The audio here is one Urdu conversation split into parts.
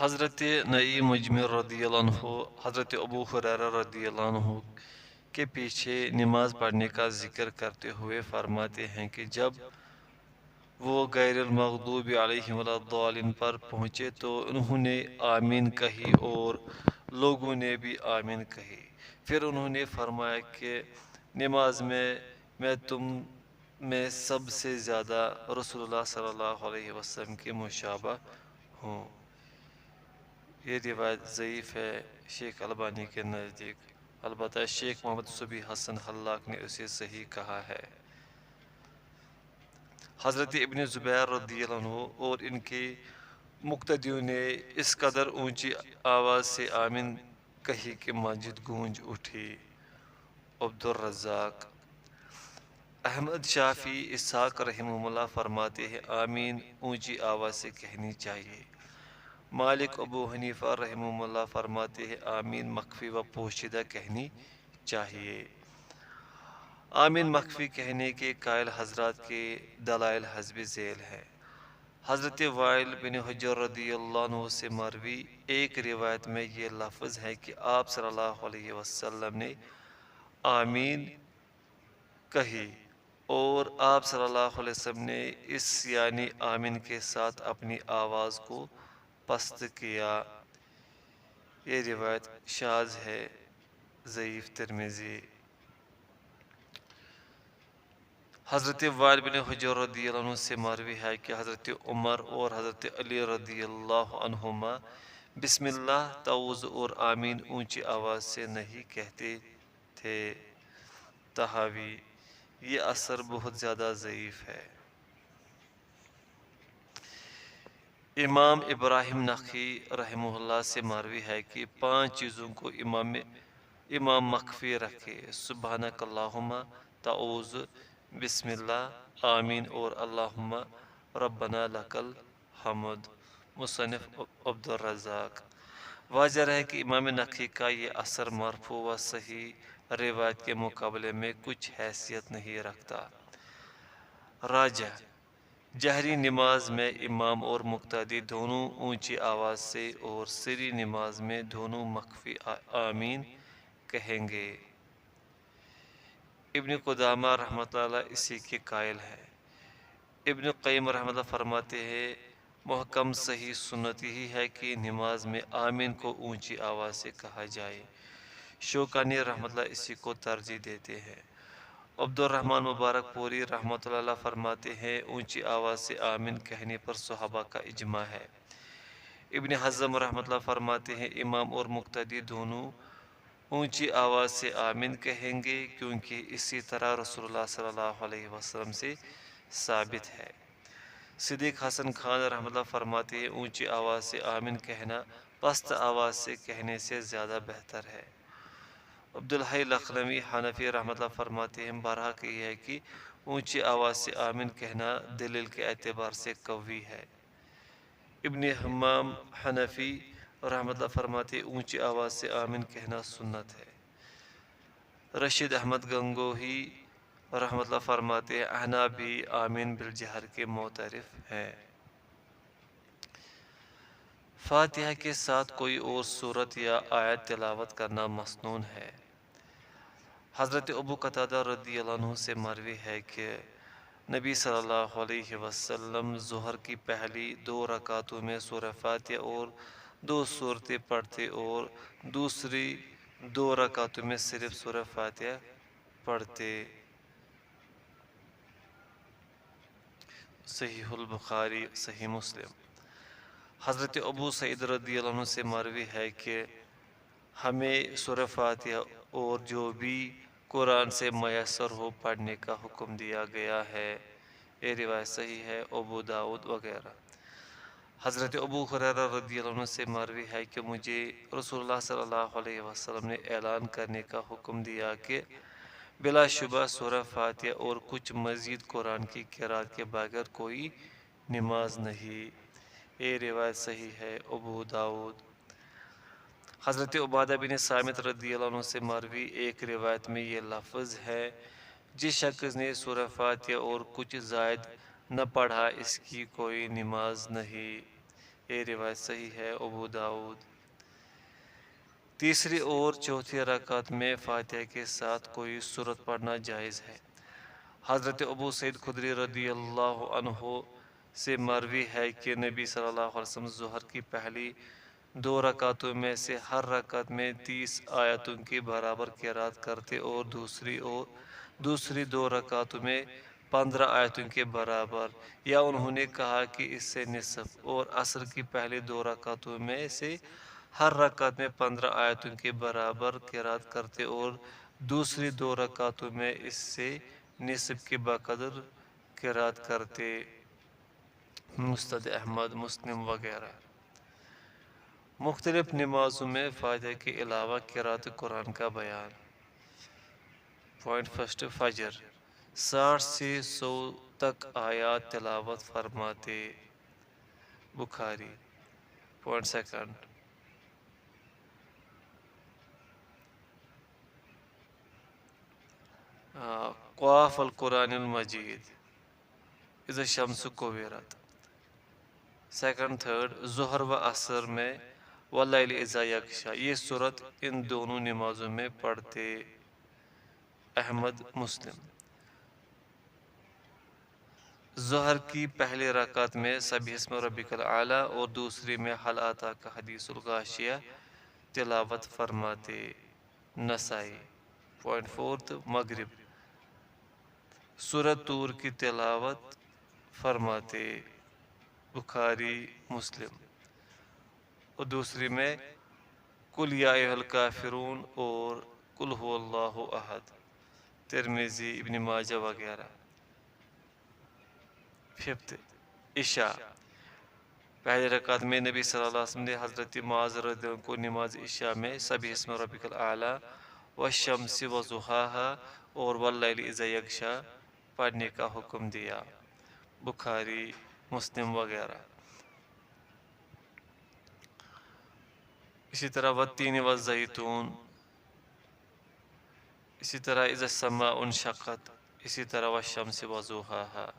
حضرت نعیم مجمر رضی اللہ عنہ حضرت ابو ہریرہ رضی اللہ عنہ کے پیچھے نماز پڑھنے کا ذکر کرتے ہوئے فرماتے ہیں کہ جب وہ غیر المغضوب علیہم ولا الضالین پر پہنچے تو انہوں نے آمین کہی اور لوگوں نے بھی آمین کہی۔ پھر انہوں نے فرمایا کہ نماز میں تم میں سب سے زیادہ رسول اللہ صلی اللہ علیہ وسلم کے مشابہ ہوں۔ یہ روایت ضعیف ہے شیخ البانی کے نزدیک، البتہ شیخ محمد صبی حسن حلاق نے اسے صحیح کہا ہے۔ حضرت ابن زبیر رضی اللہ عنہ اور ان کے مقتدیوں نے اس قدر اونچی آواز سے آمین کہی کہ مسجد گونج اٹھی۔ عبد الرزاق احمد شافی اسحاق رحمہ اللہ فرماتے ہیں آمین اونچی آواز سے کہنی چاہیے۔ مالک ابو حنیفہ رحمہ اللہ فرماتے ہیں آمین مخفی و پوشیدہ کہنی چاہیے۔ آمین مخفی کہنے کے قائل حضرات کے دلائل حسب ذیل ہے۔ حضرت وائل بن حجر رضی اللہ عنہ سے مروی ایک روایت میں یہ لفظ ہے کہ آپ صلی اللہ علیہ وسلم نے آمین کہی اور آپ صلی اللہ علیہ وسلم نے اس یعنی آمین کے ساتھ اپنی آواز کو پست کیا۔ یہ روایت شاذ ہے، ضعیف ترمذی۔ حضرت وائل بن حجر رضی اللہ عنہ سے مروی ہے کہ حضرت عمر اور حضرت علی رضی اللہ عنہما بسم اللہ تعوذ اور آمین اونچی آواز سے نہیں کہتے تھے۔ تحاوی یہ اثر بہت زیادہ ضعیف ہے۔ امام ابراہیم نخعی رحمہ اللہ سے مروی ہے کہ 5 چیزوں کو امام مخفی رکھے، سبحانک اللہم، تعوذ، بسم اللہ، آمین اور اللہم ربنا لک الحمد۔ مصنف عبد الرزاق۔ واضح ہے کہ امام نخعی کا یہ اثر مرفوع و صحیح روایت کے مقابلے میں کچھ حیثیت نہیں رکھتا۔ راجہ جہری نماز میں امام اور مقتدی دونوں اونچی آواز سے اور سری نماز میں دونوں مخفی آمین کہیں گے۔ ابن قدامہ رحمۃ اللہ اسی کے قائل ہے۔ ابن قیم رحمۃ اللہ فرماتے ہیں محکم صحیح سنت یہی ہے کہ نماز میں آمین کو اونچی آواز سے کہا جائے۔ شوکانی رحمۃ اللہ اسی کو ترجیح دیتے ہیں۔ عبد الرحمن مبارک پوری رحمۃ اللہ فرماتے ہیں اونچی آواز سے آمین کہنے پر صحابہ کا اجماع ہے۔ ابن حزم رحمۃ اللہ فرماتے ہیں امام اور مقتدی دونوں اونچی آواز سے آمین کہیں گے کیونکہ اسی طرح رسول اللہ صلی اللہ علیہ وسلم سے ثابت ہے۔ صدیق حسن خان رحمۃ اللہ فرماتے ہیں اونچی آواز سے آمین کہنا پست آواز سے کہنے سے زیادہ بہتر ہے۔ عبدالحی لخنوی حنفی رحمۃ اللہ فرماتے ہیں برحق یہ ہے کہ اونچی آواز سے آمین کہنا دلیل کے اعتبار سے قوی ہے۔ ابن حمام حنفی رحمۃ اللہ فرماتے ہیں اونچی آواز سے آمین کہنا سنت ہے۔ رشید احمد گنگوہی رحمۃ اللہ فرماتے ہیں احناف بھی آمین بالجہر کے معترف ہیں۔ فاتحہ کے ساتھ کوئی اور سورت یا آیت تلاوت کرنا مسنون ہے۔ حضرت ابو قتادہ رضی اللہ عنہ سے مروی ہے کہ نبی صلی اللہ علیہ وسلم ظہر کی پہلی 2 رکعتوں میں سورہ فاتحہ اور 2 سورتیں پڑھتے اور دوسری 2 رکعتوں میں صرف سورہ فاتحہ پڑھتے۔ صحیح البخاری، صحیح مسلم۔ حضرت ابو سعید رضی اللہ عنہ سے مروی ہے کہ ہمیں سورہ فاتحہ اور جو بھی قرآن سے میسر ہو پڑھنے کا حکم دیا گیا ہے۔ یہ روایت صحیح ہے، ابو داؤد وغیرہ۔ حضرت ابو ہریرہ رضی اللہ عنہ سے مروی ہے کہ مجھے رسول اللہ صلی اللہ علیہ وسلم نے اعلان کرنے کا حکم دیا کہ بلا شبہ سورہ فاتحہ اور کچھ مزید قرآن کی قرأت کے بغیر کوئی نماز نہیں۔ یہ روایت صحیح ہے، ابو داؤد۔ حضرت عبادہ بن صامت رضی اللہ عنہ سے مروی ایک روایت میں یہ لفظ ہے جس شخص نے سورہ فاتحہ اور کچھ زائد نہ پڑھا اس کی کوئی نماز نہیں۔ یہ روایت صحیح ہے ابو داؤد۔ تیسری اور چوتھی رکعت میں فاتحہ کے ساتھ کوئی سورت پڑھنا جائز ہے۔ حضرت ابو سعید خدری رضی اللہ عنہ سے مروی ہے کہ نبی صلی اللہ علیہ وسلم ظہر کی پہلی 2 رکعتوں میں سے ہر رکعت میں 30 آیتوں کے برابر قرات کرتے اور دوسری 2 رکعتوں میں 15 آیتوں کے برابر، یا انہوں نے کہا کہ اس سے نصف، اور عصر کی پہلی 2 رکعتوں میں سے ہر رکعت میں 15 آیتوں کے برابر قرات کرتے اور دوسری 2 رکعتوں میں اس سے نصف کے بقدر قرات کرتے۔ مسند احمد، مسلم وغیرہ۔ مختلف نمازوں میں فاتحہ کے علاوہ قرات قرآن کا بیان۔ پوائنٹ فرسٹ، فجر 60 سے 100 تک آیات تلاوت فرماتے، بخاری۔ پوائنٹ سیکنڈ، قواف القرآن المجید اذا الشمس کوورت۔ سیکنڈ تھرڈ، ظہر و عصر میں واللیل اذا یغشی، یہ صورت ان دونوں نمازوں میں پڑھتے، احمد، مسلم۔ ظہر کی پہلی رکعت میں سبح اسم ربک الاعلی اور دوسری میں حل اتاک حدیث الغاشیہ تلاوت فرماتے، نسائی۔ پوائنٹ فورتھ، مغرب سورۃ طور کی تلاوت فرماتے، بخاری، مسلم، اور دوسری میں قل یا ایھا الکافرون اور قل ھو اللہ احد، ترمذی، ابن ماجہ وغیرہ۔ ففتھ، عشاء پہلی رکعت میں نبی صلی اللہ علیہ وسلم نے حضرت معاذ رضی اللہ عنہ کو نماز عشاء میں سبح اسم ربک الاعلی والشمس وضحاھا اور واللیل اذا یغشی پڑھنے کا حکم دیا، بخاری، مسلم وغیرہ۔ اسی طرح والتین والزیتون، اسی طرح اذا السماء انشقت، اسی طرح والشمس وضحاھا،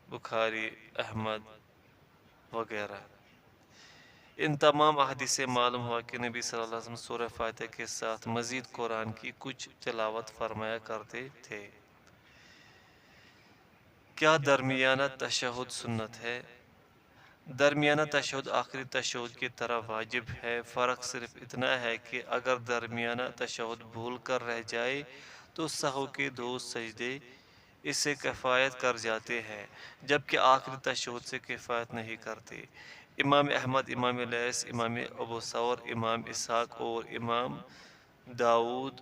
بخاری، احمد وغیرہ۔ ان تمام احادیث سے معلوم ہوا کہ نبی صلی اللہ علیہ وسلم سورہ فاتحہ کے ساتھ مزید قرآن کی کچھ تلاوت فرمایا کرتے تھے۔ کیا درمیانہ تشہد سنت ہے؟ درمیانہ تشہد آخری تشہد کی طرح واجب ہے، فرق صرف اتنا ہے کہ اگر درمیانہ تشہد بھول کر رہ جائے تو سہو کے 2 سجدے اس سے کفایت کر جاتے ہیں، جبکہ آخری تشہد سے کفایت نہیں کرتے۔ امام احمد، امام لیث، امام ابو ثور، امام اسحاق اور امام داؤد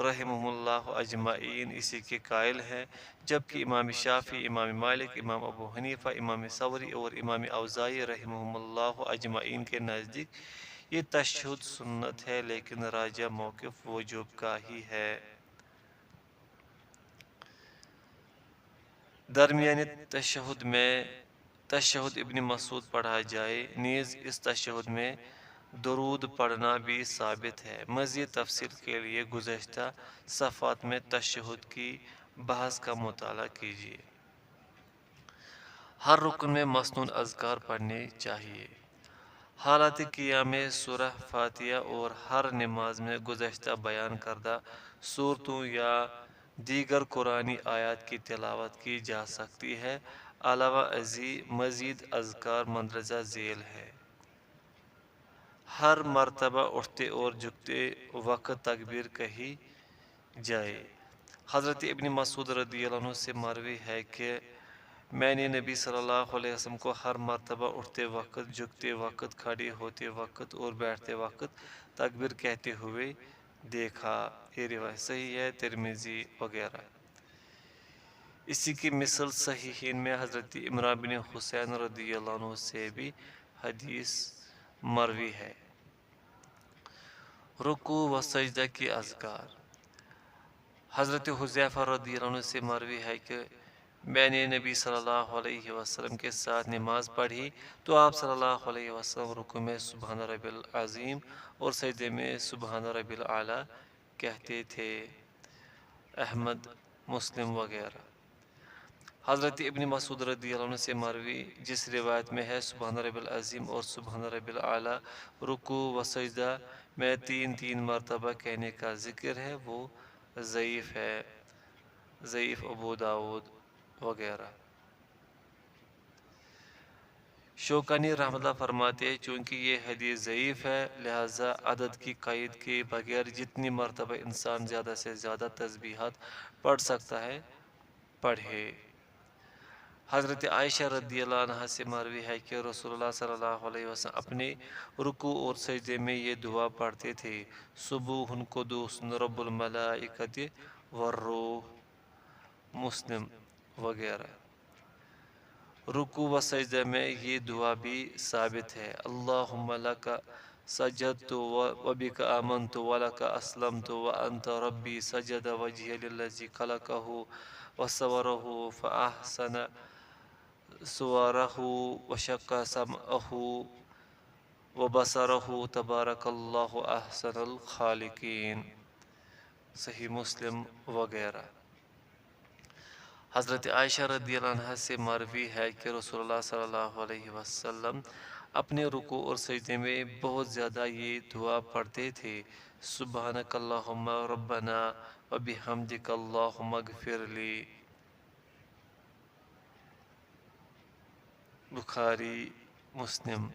رحمہم اللہ اجمعین اسی کے قائل ہیں، جبکہ امام شافعی، امام مالک، امام ابو حنیفہ، امام ثوری اور امام اوزاعی رحمہم اللہ اجمعین کے نزدیک یہ تشہد سنت ہے، لیکن راجح موقف وجوب کا ہی ہے۔ درمیانی تشہد میں تشہد ابن مسعود پڑھا جائے، نیز اس تشہد میں درود پڑھنا بھی ثابت ہے۔ مزید تفصیل کے لیے گزشتہ صفحات میں تشہد کی بحث کا مطالعہ کیجیے۔ ہر رکن میں مسنون اذکار پڑھنے چاہیے۔ حالات قیام سورہ فاتحہ اور ہر نماز میں گزشتہ بیان کردہ سورتوں یا دیگر قرآنی آیات کی تلاوت کی جا سکتی ہے۔ علاوہ ازیں مزید اذکار مندرجہ ذیل ہے۔ ہر مرتبہ اٹھتے اور جھکتے وقت تکبیر کہی جائے۔ حضرت ابن مسعود رضی اللہ عنہ سے مروی ہے کہ میں نے نبی صلی اللہ علیہ وسلم کو ہر مرتبہ اٹھتے وقت، جھکتے وقت، کھڑے ہوتے وقت اور بیٹھتے وقت تکبیر کہتے ہوئے دیکھا۔ یہ روایت صحیح ہے، ترمذی وغیرہ۔ اسی کی مثل صحیحین میں حضرت عمران بن حسین رضی اللہ عنہ سے بھی حدیث مروی ہے۔ رکوع و سجدہ کی اذکار۔ حضرت حذیفہ رضی اللہ عنہ سے مروی ہے کہ میں نے نبی صلی اللہ علیہ وسلم کے ساتھ نماز پڑھی تو آپ صلی اللہ علیہ وسلم رکوع میں سبحان ربی العظیم اور سجدے میں سبحان ربی الاعلی کہتے تھے، احمد، مسلم وغیرہ۔ حضرت ابن مسعود رضی اللہ عنہ سے مروی جس روایت میں ہے سبحان رب العظیم اور سبحان رب العلیٰ رکوع و سجدہ میں تین مرتبہ کہنے کا ذکر ہے، وہ ضعیف ہے، ضعیف ابو داود وغیرہ۔ شوکانی رحمۃ اللہ فرماتے ہیں چونکہ یہ حدیث ضعیف ہے لہٰذا عدد کی قید کے بغیر جتنی مرتبہ انسان زیادہ سے زیادہ تسبیحات پڑھ سکتا ہے پڑھے۔ حضرت عائشہ رضی اللہ عنہ سے مروی ہے کہ رسول اللہ صلی اللہ علیہ وسلم اپنے رکوع اور سجدے میں یہ دعا پڑھتے تھے، سبوح قدوس رب الملائکۃ والروح، مسلم وغیرہ۔ رکوع و سجدہ میں یہ دعا بھی ثابت ہے، اللہم لک سجدت و بک آمنت و لک اسلمت وانت ربی سجد وجہی للذی خلقہ وصورہ فاحسن صورہ وشق سمعہ وبصرہ تبارک اللہ احسن الخالقین، صحیح مسلم وغیرہ۔ حضرت عائشہ رضی اللہ عنہ سے مروی ہے کہ رسول اللہ صلی اللہ علیہ وسلم اپنے رکوع اور سجدے میں بہت زیادہ یہ دعا پڑھتے تھے، سبحانک اللہم ربنا وبحمدک اللہم اغفر لی، بخاری مسلم۔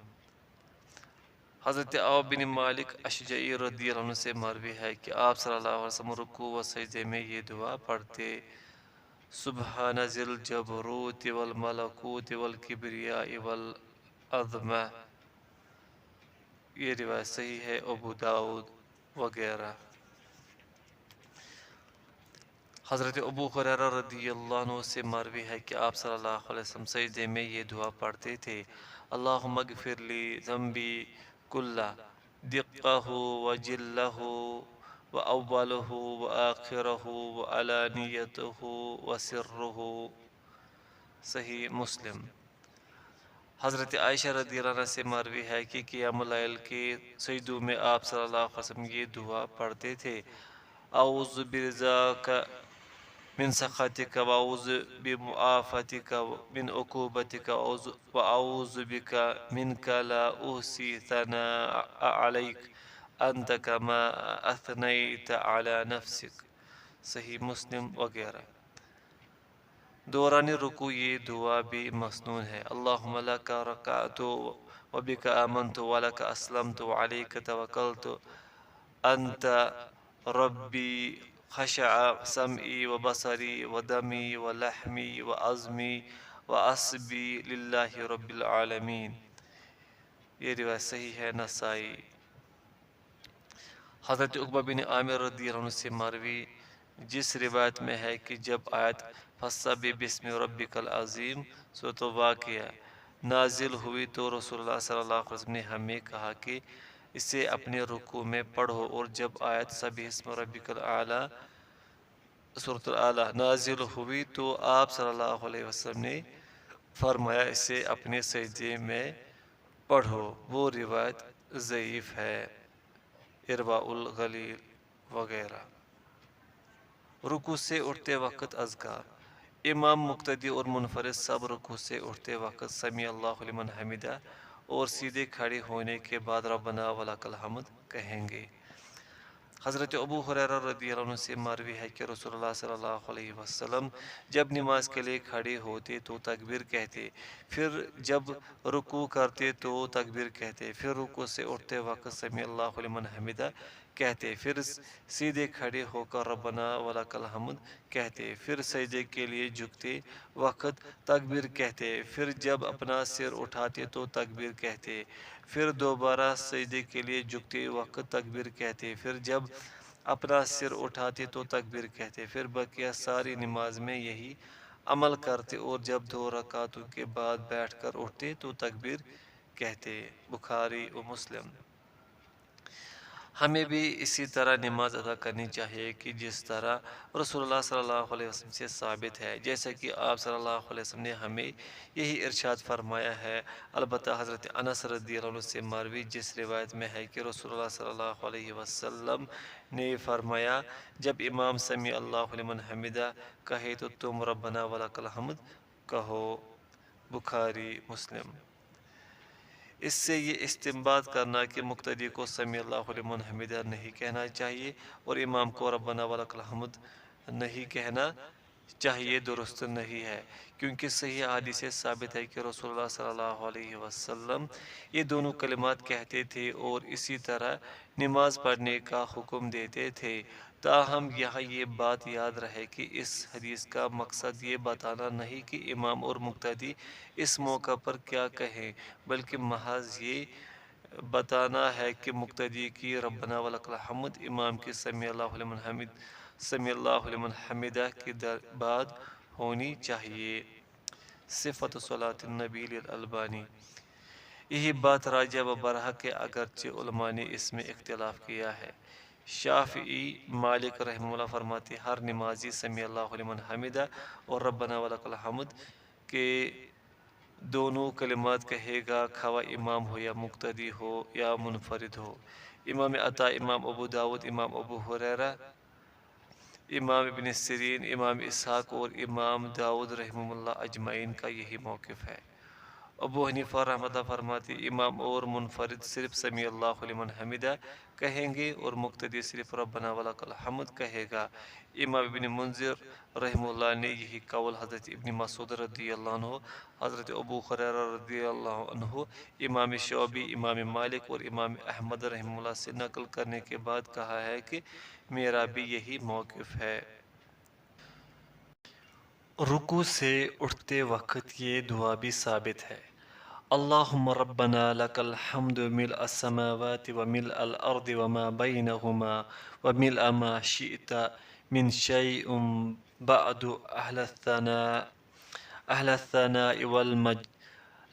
حضرت عوف بن مالک اشجعی رضی اللہ عنہ سے مروی ہے کہ آپ صلی اللہ علیہ وسلم رکوع و سجدے میں یہ دعا پڑھتے، سبحان ذی الجبروت والملکوت والکبریاء والعظمہ، یہ روایت صحیح ہے، ابو داؤد وغیرہ۔ حضرت ابو ہریرہ رضی اللہ عنہ سے مروی ہے کہ آپ صلی اللہ علیہ وسلم سجدے میں یہ دعا پڑھتے تھے، اللہم اغفر لی ذنبی کلہ دقہ وجلہ واولہ وآخرہ وعلانیتہ وسرہ، صحیح مسلم۔ حضرت عائشہ رضی اللہ عنہ سے مروی ہے کہ قیام اللیل کے سجدوں میں آپ صلی اللہ علیہ وسلم یہ دعا پڑھتے تھے، اعوذ برضاک من سخطک واعوذ بمعافاتک من عقوبتک واعوذ بک منک لا احصی ثناء علیک انت کما اثنیت علی نفسک، صحیح مسلم وغیرہ۔ دوران رکوع یہ دعا بھی مسنون ہے، اللہم لک رکعت وبک آمنت ولک اسلمت وعلیک توکلت انت ربی خشع سمعی وبصری ودمی ولحمی وعظمی وعصبی للہ رب العالمین، یہ روایت صحیح ہے، نسائی۔ حضرت عقبہ بن عامر رضی اللہ عنہ سے مروی جس روایت میں ہے کہ جب آیت فَسَبِّحْ بِاسْمِ رَبِّكَ الْعَظِيمِ سورۃ واقعہ نازل ہوئی تو رسول اللہ صلی اللہ علیہ وسلم نے ہمیں کہا کہ اسے اپنے رکوع میں پڑھو، اور جب آیت سبح اسم ربک الاعلیٰ سورۃ الاعلیٰ نازل ہوئی تو آپ صلی اللہ علیہ وسلم نے فرمایا اسے اپنے سجدے میں پڑھو، وہ روایت ضعیف ہے، ارواء الغلیل وغیرہ۔ رکوع سے اٹھتے وقت اذکار، امام مقتدی اور منفرد سب رکوع سے اٹھتے وقت سمیع اللہ لمن حمدہ اور سیدھے کھڑے ہونے کے بعد ربنا ولک الحمد کہیں گے۔ حضرت ابو ہریرہ رضی اللہ عنہ سے مروی ہے کہ رسول اللہ صلی اللہ علیہ وسلم جب نماز کے لیے کھڑے ہوتے تو تکبیر کہتے، پھر جب رکوع کرتے تو تکبیر کہتے، پھر رکوع سے اٹھتے وقت سمیع اللہ لمن حمدہ کہتے، پھر سیدھے کھڑے ہو کر ربنا ولک الحمد کہتے، پھر سجدے کے لیے جھکتے وقت تکبیر کہتے، پھر جب اپنا سر اٹھاتے تو تکبیر کہتے، پھر دوبارہ سجدے کے لیے جھکتے وقت تکبیر کہتے، پھر جب اپنا سر اٹھاتے تو تکبیر کہتے، پھر بقیہ ساری نماز میں یہی عمل کرتے، اور جب 2 رکعتوں کے بعد بیٹھ کر اٹھتے تو تکبیر کہتے، بخاری و مسلم۔ ہمیں بھی اسی طرح نماز ادا کرنی چاہیے کہ جس طرح رسول اللہ صلی اللہ علیہ وسلم سے ثابت ہے، جیسا کہ آپ صلی اللہ علیہ وسلم نے ہمیں یہی ارشاد فرمایا ہے۔ البتہ حضرت انس رضی اللہ عنہ سے مروی جس روایت میں ہے کہ رسول اللہ صلی اللہ علیہ وسلم نے فرمایا، جب امام سمیع اللہ لمن حمدہ کہے تو تم ربنا ولک الحمد کہو۔ بخاری مسلم۔ اس سے یہ استنباط کرنا کہ مقتدی کو سمیع اللہ لمن حمدہ نہیں کہنا چاہیے اور امام کو ربنا ولک الحمد نہیں کہنا چاہیے درست نہیں ہے، کیونکہ صحیح حدیث سے ثابت ہے کہ رسول اللہ صلی اللہ علیہ وسلم یہ دونوں کلمات کہتے تھے اور اسی طرح نماز پڑھنے کا حکم دیتے تھے۔ تاہم یہاں یہ بات یاد رہے کہ اس حدیث کا مقصد یہ بتانا نہیں کہ امام اور مقتدی اس موقع پر کیا کہیں، بلکہ محض یہ بتانا ہے کہ مقتدی کی ربنا ولک الحمد، امام کی سمیع اللہ لمن حمدہ کے بعد ہونی چاہیے۔ صفت صلاۃ النبی للالبانی۔ یہی بات راجہ و برحق ہے، اگرچہ علماء نے اس میں اختلاف کیا ہے۔ شافعی، مالک رحمہ اللہ فرماتے ہر نمازی سمیع اللہ لمن حمدہ اور ربنا ولک الحمد کے دونوں کلمات کہے گا، خواہ امام ہو یا مقتدی ہو یا منفرد ہو۔ امام عطا، امام ابو داود، امام ابو ہریرہ، امام ابن سیرین، امام اسحاق اور امام داود رحمہ اللہ اجمعین کا یہی موقف ہے۔ ابو حنیفہ رحمۃ اللہ فرماتے امام اور منفرد صرف سمیع اللہ لمن حمدہ کہیں گے اور مقتدی صرف ربنا ولک الحمد کہے گا۔ امام ابن منذر رحمہ اللہ نے یہی قول حضرت ابن مسعود رضی اللہ عنہ، حضرت ابو ہریرہ رضی اللہ عنہ، امام شعبی، امام مالک اور امام احمد رحمہ اللہ سے نقل کرنے کے بعد کہا ہے کہ میرا بھی یہی موقف ہے۔ رکوع سے اٹھتے وقت یہ دعا بھی ثابت ہے: اللہم ربنا لک الحمد ملء السماوات وملء الارض وما بینہما وملء ما شئت من شیء بعد اہل الثناء والمجد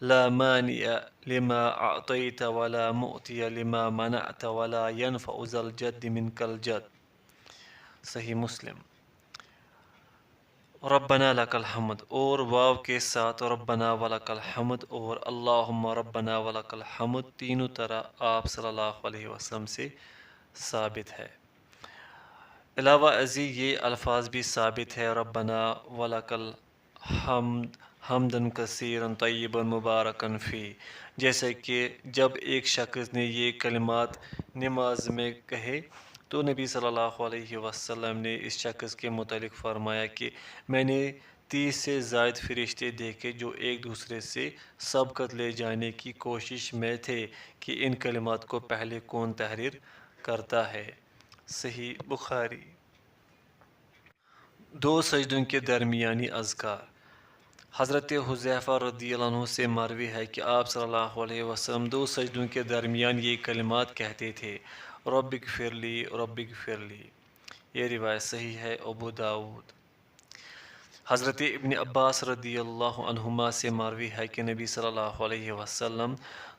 لا مانع لما اعطیت ولا معطی لما منعت ولا ينفع ذا الجد منک الجد۔ صحیح مسلم۔ ربنا لک الحمد اور واو کے ساتھ ربنا ولک الحمد اور اللہم ربنا ولک الحمد تینوں طرح آپ صلی اللہ علیہ وسلم سے ثابت ہے۔ علاوہ ازیں یہ الفاظ بھی ثابت ہے: ربنا ولک الحمد حمدن کثیرا طیبا مبارکا فی، جیسے کہ جب ایک شخص نے یہ کلمات نماز میں کہے تو نبی صلی اللہ علیہ وسلم نے اس شخص کے متعلق فرمایا کہ میں نے 30 سے زائد فرشتے دیکھے جو ایک دوسرے سے سبقت لے جانے کی کوشش میں تھے کہ ان کلمات کو پہلے کون تحریر کرتا ہے۔ صحیح بخاری۔ دو سجدوں کے درمیانی اذکار۔ حضرت حذیفہ رضی اللہ عنہ سے مروی ہے کہ آپ صلی اللہ علیہ وسلم دو سجدوں کے درمیان یہ کلمات کہتے تھے: رب اغفر لی، رب اغفر لی۔ یہ روایت صحیح ہے، ابو داود۔ حضرت ابن عباس رضی اللہ عنہما سے مروی ہے کہ نبی صلی اللہ علیہ وسلم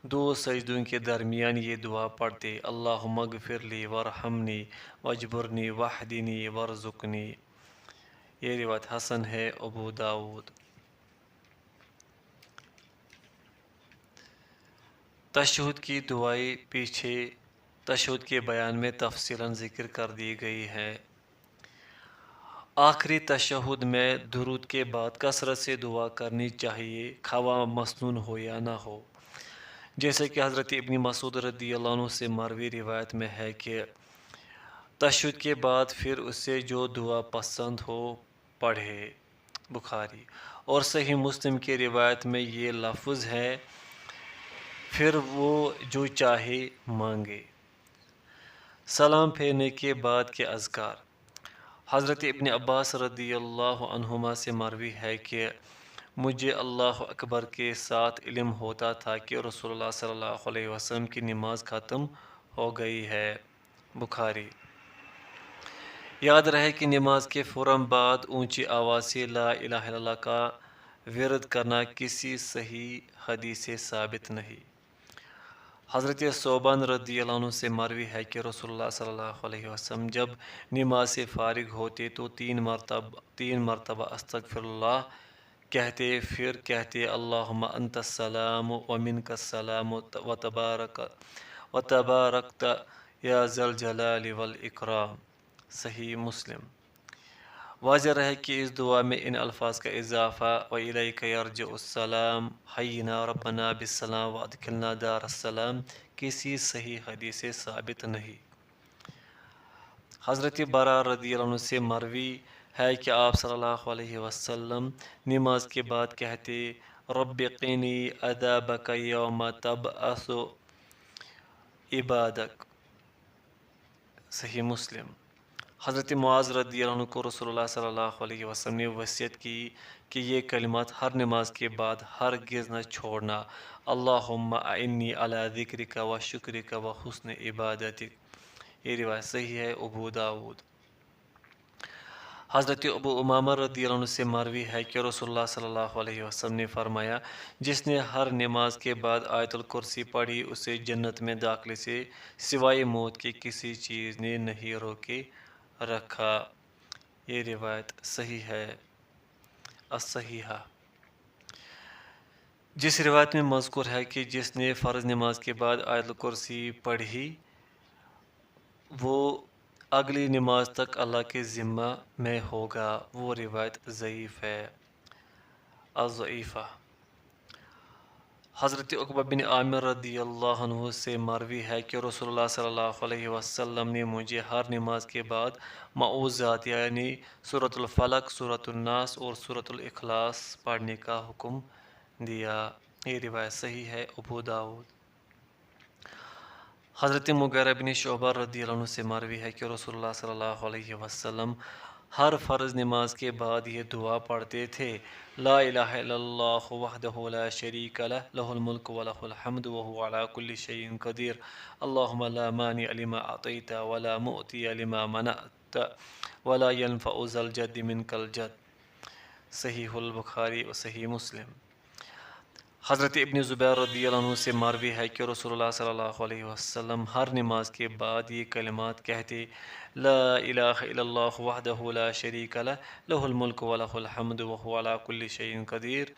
دو سجدوں کے درمیان یہ دعا پڑھتے: اللہم اغفر لی وارحمنی واجبرنی واہدنی وارزقنی۔ یہ روایت حسن ہے، ابو داود۔ تشہد کی دعائیں پیچھے تشہد کے بیان میں تفصیلاً ذکر کر دی گئی ہے۔ آخری تشہد میں درود کے بعد کثرت سے دعا کرنی چاہیے، خواہ مسنون ہو یا نہ ہو، جیسے کہ حضرت ابن مسعود رضی اللہ عنہ سے مروی روایت میں ہے کہ تشہد کے بعد پھر اسے جو دعا پسند ہو پڑھے۔ بخاری۔ اور صحیح مسلم کی روایت میں یہ لفظ ہے: پھر وہ جو چاہے مانگے۔ سلام پھیرنے کے بعد کے اذکار۔ حضرت ابن عباس رضی اللہ عنہما سے مروی ہے کہ مجھے اللہ اکبر کے ساتھ علم ہوتا تھا کہ رسول اللہ صلی اللہ علیہ وسلم کی نماز ختم ہو گئی ہے۔ بخاری۔ یاد رہے کہ نماز کے فوراً بعد اونچی آواز سے لا الہ الا اللہ کا ورد کرنا کسی صحیح حدیث سے ثابت نہیں۔ حضرت ثوبان رضی اللہ عنہ سے مروی ہے کہ رسول اللہ صلی اللہ علیہ وسلم جب نماز سے فارغ ہوتے تو 3 مرتبہ استغفر اللہ کہتے، پھر کہتے اللہم انت السلام ومنک السلام وتبارکت یا ذا الجلال والاکرام۔ صحیح مسلم۔ واضح رہے کہ اس دعا میں ان الفاظ کا اضافہ وَإِلَيْكَ يَرْجِعُ السَّلَامُ حَيِّنَا رَبَّنَا بِالسَّلَامِ وَأَدْخِلْنَا دَارَ السَّلَامِ کسی صحیح حدیث سے ثابت نہیں۔ حضرت برا رضی اللہ عنہ سے مروی ہے کہ آپ صلی اللہ علیہ وسلم نماز کے بعد کہتے رب قینی عذابک یوم تبعث عبادک، صحیح مسلم۔ حضرت معاذ رضی اللہ عنہ کو رسول اللہ صلی اللہ علیہ وسلم نے وصیت کی کہ یہ کلمات ہر نماز کے بعد ہرگز نہ چھوڑنا، اللہم اعنی علی ذکرک و شکرک و حسن عبادتک۔ یہ روایت صحیح ہے ابو داود۔ حضرت ابو امامہ رضی اللہ عنہ سے مروی ہے کہ رسول اللہ صلی اللہ علیہ وسلم نے فرمایا جس نے ہر نماز کے بعد آیت الکرسی پڑھی اسے جنت میں داخلے سے سوائے موت کے کسی چیز نے نہیں روکے رکھا۔ یہ روایت صحیح ہے الصحیحہ۔ جس روایت میں مذکور ہے کہ جس نے فرض نماز کے بعد آیت الکرسی پڑھی وہ اگلی نماز تک اللہ کے ذمہ میں ہوگا، وہ روایت ضعیف ہے الضعیفہ۔ حضرت عقبہ بن عامر رضی اللہ عنہ سے مروی ہے کہ رسول اللہ صلی اللہ علیہ وسلم نے مجھے ہر نماز کے بعد معوذات یعنی سورۃ الفلق، سورۃ الناس اور سورۃ الاخلاص پڑھنے کا حکم دیا۔ یہ روایت صحیح ہے ابو داود۔ حضرت مغیرہ بن شعبہ رضی اللہ عنہ سے مروی ہے کہ رسول اللہ صلی اللہ علیہ وسلم ہر فرض نماز کے بعد یہ دعا پڑھتے تھے لا الہ الا اللہ وحدہ لا شریک لہ لہ الملک ولہ الحمد وہو علی کل شیء قدیر اللہم لا مانع لما اعطیت ولا معطی لما منعت ولا ينفع ذا الجد منک الجد، صحیح البخاری و صحیح مسلم۔ حضرت ابن زبیر رضی اللہ عنہ سے مروی ہے کہ رسول اللہ صلی اللہ علیہ وسلم ہر نماز کے بعد یہ کلمات کہتے لا الہ الا اللہ وحدہ لا شریک لہ لہ الملک ولہ الحمد وہو علی کل شیء قدیر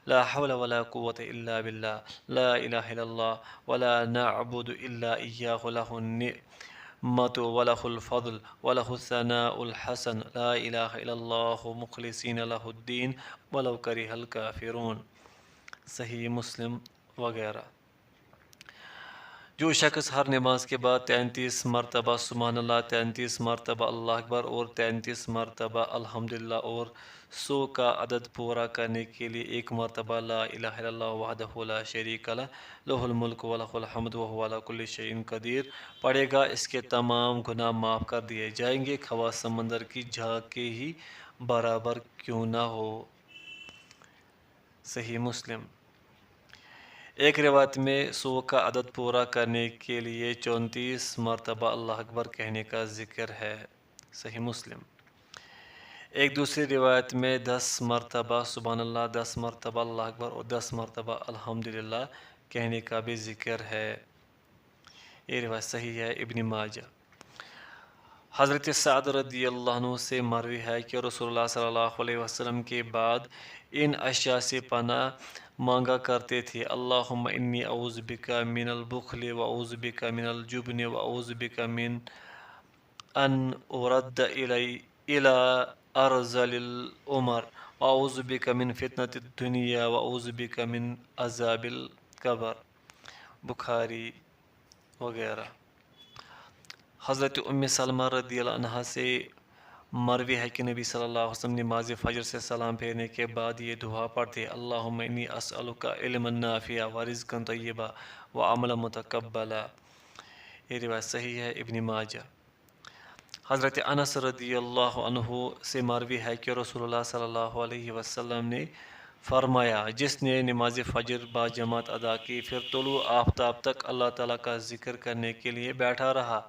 لا حول ولا قوة الا باللہ لا الہ الا اللہ ولا نعبد الا ایاہ لہ النعمت ولہ الفضل ولہ الثناء الحسن لا الہ الا اللہ مخلصین لہ الدین ولو کرہ الکافرون، صحیح مسلم وغیرہ۔ جو شخص ہر نماز کے بعد 33 مرتبہ سبحان اللہ، 33 مرتبہ اللہ اکبر اور 33 مرتبہ الحمدللہ اور 100 کا عدد پورا کرنے کے لیے ایک مرتبہ لا الہ الا اللہ وحدہ لا شریک لہ لہ الملک ولہ الحمد وہو علی کل شیء قدیر پڑھے گا اس کے تمام گناہ معاف کر دیے جائیں گے خواہ سمندر کی جھاگ کے ہی برابر کیوں نہ ہو، صحیح مسلم۔ ایک روایت میں 100 کا عدد پورا کرنے کے لیے 34 مرتبہ اللہ اکبر کہنے کا ذکر ہے، صحیح مسلم۔ ایک دوسری روایت میں 10 مرتبہ سبحان اللہ، 10 مرتبہ اللہ اکبر اور 10 مرتبہ الحمدللہ کہنے کا بھی ذکر ہے، یہ روایت صحیح ہے ابن ماجہ۔ حضرت سعد رضی اللہ عنہ سے مروی ہے کہ رسول اللہ صلی اللہ علیہ وسلم کے بعد ان اشیاء سے پناہ مانگا کرتے تھے اللہم انی اعوذ بک من البخل واعوذ بک من الجبن واعوذ بک من ان ارد الی ارذل العمر واعوذ بک من فتنة الدنیا واعوذ بک من عذاب القبر، بخاری وغیرہ۔ حضرت ام سلمہ رضی اللہ عنہ سے مروی ہے کہ نبی صلی اللہ علیہ وسلم نماز فجر سے سلام پھیرنے کے بعد یہ دعا پڑھتے اللہم انی اسألک علما نافعا ورزقا طیبا وعملا متقبلا، یہ روایت صحیح ہے ابن ماجہ۔ حضرت انس رضی اللہ عنہ سے مروی ہے کہ رسول اللہ صلی اللہ علیہ وسلم نے فرمایا جس نے نماز فجر با جماعت ادا کی پھر طلوع آفتاب تک اللہ تعالیٰ کا ذکر کرنے کے لیے بیٹھا رہا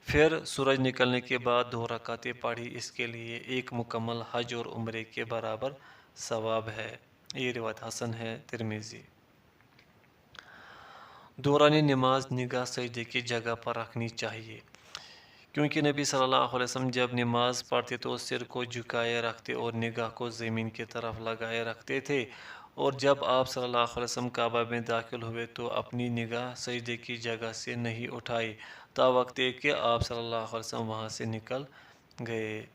پھر سورج نکلنے کے بعد 2 رکعتیں پڑھی اس کے لیے ایک مکمل حج اور عمرے کے برابر ثواب ہے، یہ روایت حسن ہے ترمذی۔ دوران نماز نگاہ سجدے کی جگہ پر رکھنی چاہیے کیونکہ نبی صلی اللہ علیہ وسلم جب نماز پڑھتے تو سر کو جھکائے رکھتے اور نگاہ کو زمین کی طرف لگائے رکھتے تھے، اور جب آپ صلی اللہ علیہ وسلم کعبہ میں داخل ہوئے تو اپنی نگاہ سجدے کی جگہ سے نہیں اٹھائی تا وقت کہ آپ صلی اللہ علیہ وسلم وہاں سے نکل گئے۔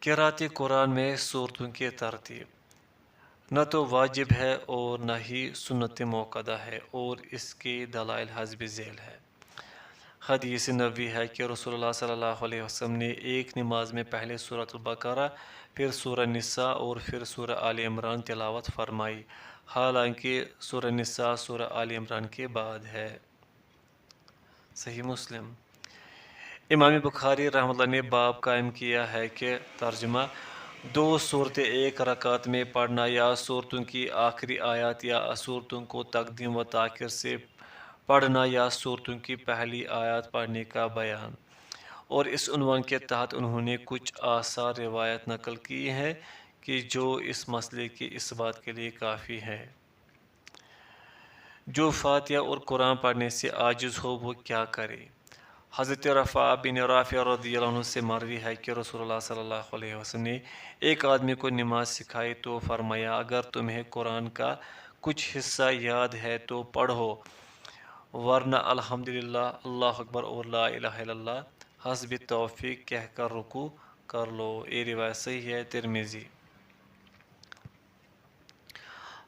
قراءت قرآن میں صورتوں کی ترتیب نہ تو واجب ہے اور نہ ہی سنت موقدہ ہے، اور اس کے دلائل حسب ذیل ہے۔ حدیث نبوی ہے کہ رسول اللہ صلی اللہ علیہ وسلم نے ایک نماز میں پہلے سورۃ البقرہ، پھر سورہ نساء اور پھر سورہ آل عمران تلاوت فرمائی، حالانکہ سورہ نساء سورہ آل عمران کے بعد ہے۔ صحیح مسلم۔ امام بخاری رحمۃ اللہ نے باب قائم کیا ہے کہ ترجمہ دو صورتیں ایک رکعت میں پڑھنا، یا صورتوں کی آخری آیات یا صورتوں کو تقدیم و تاخیر سے پڑھنا، یا صورتوں کی پہلی آیات پڑھنے کا بیان۔ اور اس عنوان کے تحت انہوں نے کچھ آثار روایت نقل کی ہیں کہ جو اس مسئلے کی اس بات کے لیے کافی ہیں۔ جو فاتحہ اور قرآن پڑھنے سے عاجز ہو وہ کیا کرے؟ حضرت رفاع بن رافع رضی اللہ عنہ سے مروی ہے کہ رسول اللہ صلی اللہ علیہ وسلم نے ایک آدمی کو نماز سکھائی تو فرمایا، اگر تمہیں قرآن کا کچھ حصہ یاد ہے تو پڑھو، ورنہ الحمدللہ، اللہ اکبر اور لا الہ الا اللہ حسب توفیق کہہ کر رکوع کر لو۔ یہ روایت صحیح ہے، ترمذی۔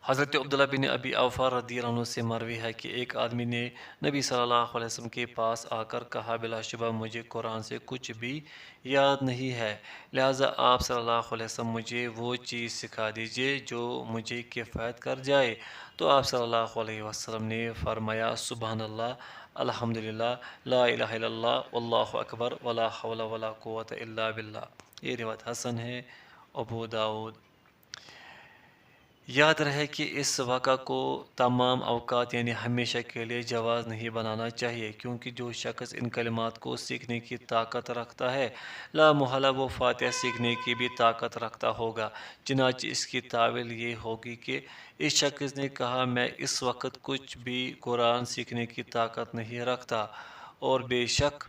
حضرت عبداللہ بن ابی اوفا رضی اللہ عنہ سے مروی ہے کہ ایک آدمی نے نبی صلی اللہ علیہ وسلم کے پاس آ کر کہا، بلا شبہ مجھے قرآن سے کچھ بھی یاد نہیں ہے، لہٰذا آپ صلی اللہ علیہ وسلم مجھے وہ چیز سکھا دیجئے جو مجھے کفایت کر جائے۔ تو آپ صلی اللہ علیہ وسلم نے فرمایا، سبحان اللہ، الحمدللہ، لا الہ الا اللہ، واللہ اکبر، ولا حول ولا قوت الا باللہ۔ یہ روایت حسن ہے، ابو داؤد۔ یاد رہے کہ اس واقعہ کو تمام اوقات یعنی ہمیشہ کے لیے جواز نہیں بنانا چاہیے، کیونکہ جو شخص ان کلمات کو سیکھنے کی طاقت رکھتا ہے، لا محالہ وہ فاتحہ سیکھنے کی بھی طاقت رکھتا ہوگا۔ چنانچہ اس کی تاویل یہ ہوگی کہ اس شخص نے کہا، میں اس وقت کچھ بھی قرآن سیکھنے کی طاقت نہیں رکھتا، اور بے شک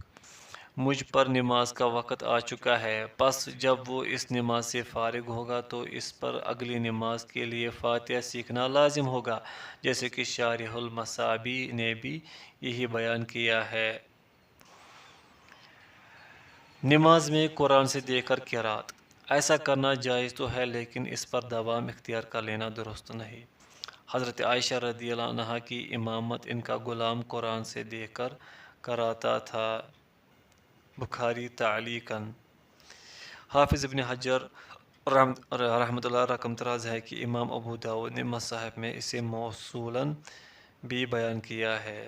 مجھ پر نماز کا وقت آ چکا ہے، پس جب وہ اس نماز سے فارغ ہوگا تو اس پر اگلی نماز کے لیے فاتحہ سیکھنا لازم ہوگا، جیسے کہ شارح المصابی نے بھی یہی بیان کیا ہے۔ نماز میں قرآن سے دیکھ کر قرات، ایسا کرنا جائز تو ہے لیکن اس پر دوام اختیار کر لینا درست نہیں۔ حضرت عائشہ رضی اللہ عنہا کی امامت ان کا غلام قرآن سے دیکھ کر کراتا تھا۔ بخاری تعلیقاً۔ حافظ ابن حجر رحمۃ اللہ رقم تراز ہے کہ امام ابو داؤد نے مصاحف میں اسے موصولاً بھی بیان کیا ہے۔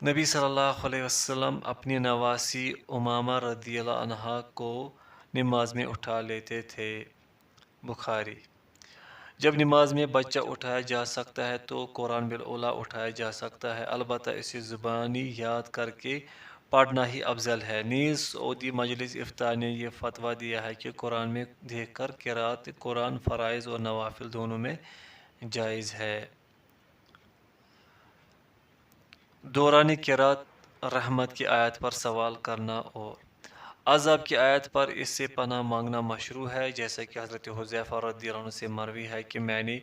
نبی صلی اللہ علیہ وسلم اپنی نواسی امامہ رضی اللہ عنہا کو نماز میں اٹھا لیتے تھے۔ بخاری۔ جب نماز میں بچہ اٹھایا جا سکتا ہے تو قرآن بالاولیٰ اٹھایا جا سکتا ہے، البتہ اسے زبانی یاد کر کے پڑھنا ہی افضل ہے۔ نیز سعودی مجلس افتاء نے یہ فتویٰ دیا ہے کہ قرآن میں دیکھ کر قرات قرآن فرائض اور نوافل دونوں میں جائز ہے۔ دوران قرات رحمت کی آیت پر سوال کرنا اور عذاب کی آیت پر اس سے پناہ مانگنا مشروع ہے، جیسا کہ حضرت حذیفہ رضی اللہ عنہ سے مروی ہے کہ میں نے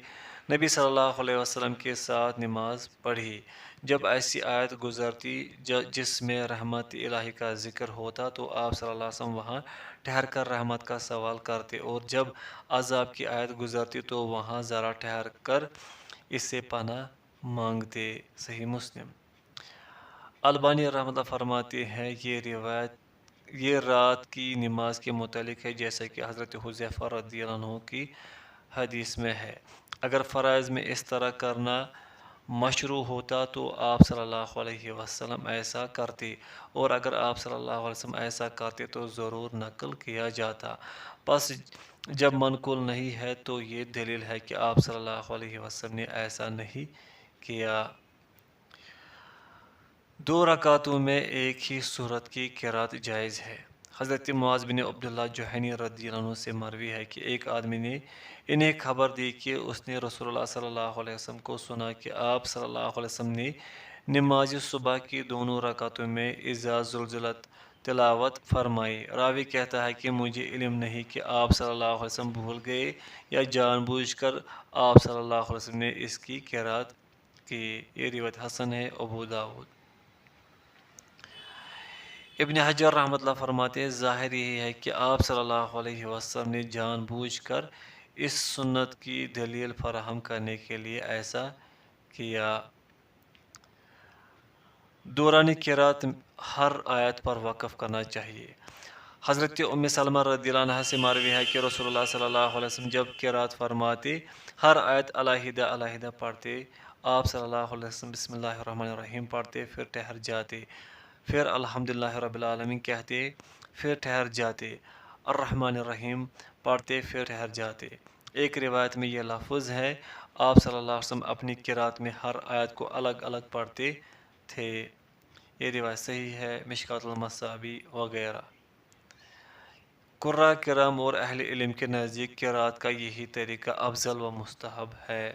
نبی صلی اللہ علیہ وسلم کے ساتھ نماز پڑھی، جب ایسی آیت گزرتی جس میں رحمت الہی کا ذکر ہوتا تو آپ صلی اللہ علیہ وسلم وہاں ٹھہر کر رحمت کا سوال کرتے، اور جب عذاب کی آیت گزرتی تو وہاں ذرا ٹھہر کر اس سے پناہ مانگتے۔ صحیح مسلم۔ البانی رحمۃ اللہ فرماتے ہیں یہ روایت یہ رات کی نماز کے متعلق ہے، جیسا کہ حضرت حذیفہ رضی اللہ عنہ کی حدیث میں ہے۔ اگر فرائض میں اس طرح کرنا مشروع ہوتا تو آپ صلی اللہ علیہ وسلم ایسا کرتے، اور اگر آپ صلی اللہ علیہ وسلم ایسا کرتے تو ضرور نقل کیا جاتا، پس جب منقول نہیں ہے تو یہ دلیل ہے کہ آپ صلی اللہ علیہ وسلم نے ایسا نہیں کیا۔ دو رکعتوں میں ایک ہی سورت کی قرات جائز ہے۔ حضرت معاذ بن عبداللہ جہنی رضی اللہ عنہ سے مروی ہے کہ ایک آدمی نے انہیں خبر دی کہ اس نے رسول اللہ صلی اللہ علیہ وسلم کو سنا کہ آپ صلی اللہ علیہ وسلم نے نماز صبح کی دونوں رکعتوں میں اذا زلزلت تلاوت فرمائی۔ راوی کہتا ہے کہ مجھے علم نہیں کہ آپ صلی اللہ علیہ وسلم بھول گئے یا جان بوجھ کر آپ صلی اللہ علیہ وسلم نے اس کی قرات کی۔ یہ روایت حسن ہے، ابو داؤد۔ ابن حجر رحمۃ اللہ فرماتے ہیں ظاہر یہی ہے کہ آپ صلی اللہ علیہ وسلم نے جان بوجھ کر اس سنت کی دلیل فراہم کرنے کے لیے ایسا کیا۔ دوران قرات ہر آیت پر وقف کرنا چاہیے۔ حضرت ام سلمہ رضی اللہ عنہ سے مروی ہے کہ رسول اللہ صلی اللہ علیہ وسلم جب قرات فرماتے ہر آیت علیحدہ علیحدہ پڑھتے۔ آپ صلی اللہ علیہ وسلم بسم اللہ الرحمن الرحیم پڑھتے، پھر ٹھہر جاتے، پھر الحمدللہ رب العالمین کہتے، پھر ٹھہر جاتے، الرحمن الرحیم پڑھتے، پھر ٹھہر جاتے۔ ایک روایت میں یہ لفظ ہے آپ صلی اللہ علیہ وسلم اپنی قرات میں ہر آیت کو الگ الگ پڑھتے تھے۔ یہ روایت صحیح ہے، مشکات المصابی وغیرہ۔ قراء کرام اور اہل علم کے نزدیک قرات کا یہی طریقہ افضل و مستحب ہے۔